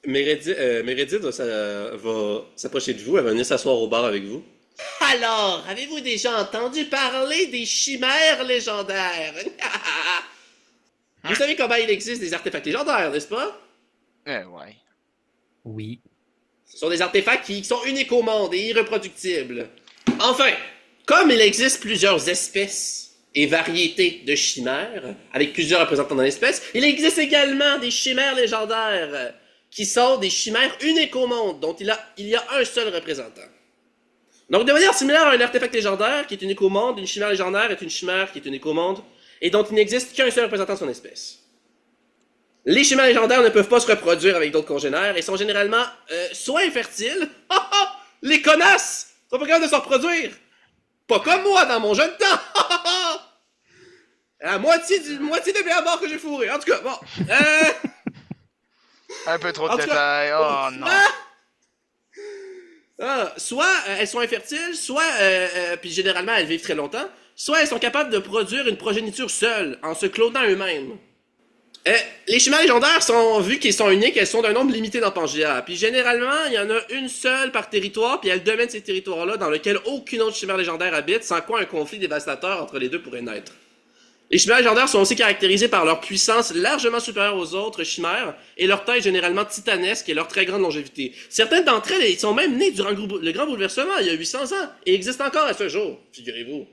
Meredith va s'approcher de vous, elle va venir s'asseoir au bar avec vous. Alors, avez-vous déjà entendu parler des chimères légendaires? Vous savez comment il existe des artefacts légendaires, n'est-ce pas? Ouais. Oui. Ce sont des artefacts qui sont uniques au monde et irreproductibles. Enfin, comme il existe plusieurs espèces et variétés de chimères, avec plusieurs représentants dans l'espèce, il existe également des chimères légendaires, qui sont des chimères uniques au monde, dont il y a un seul représentant. Donc, de manière similaire à un artefact légendaire qui est unique au monde, une chimère légendaire est une chimère qui est unique au monde, et dont il n'existe qu'un seul représentant de son espèce. Les chimères légendaires ne peuvent pas se reproduire avec d'autres congénères et sont généralement soit infertiles, les connasses sont pas capables de se reproduire. Pas comme moi dans mon jeune temps. La moitié des bébés à mort que j'ai fourré. En tout cas, bon. Un peu trop En de tout cas, détails. Oh non. Soit elles sont infertiles, soit, puis généralement elles vivent très longtemps, soit elles sont capables de produire une progéniture seules, en se clonant eux-mêmes. Les chimères légendaires sont, vu qu'elles sont uniques, elles sont d'un nombre limité dans Pangea. Puis généralement, il y en a une seule par territoire, puis elles dominent ces territoires-là dans lesquels aucune autre chimère légendaire habite, sans quoi un conflit dévastateur entre les deux pourrait naître. Les chimères légendaires sont aussi caractérisées par leur puissance largement supérieure aux autres chimères et leur taille généralement titanesque et leur très grande longévité. Certaines d'entre elles sont même nées durant le grand bouleversement, il y a 800 ans, et existent encore à ce jour, figurez-vous.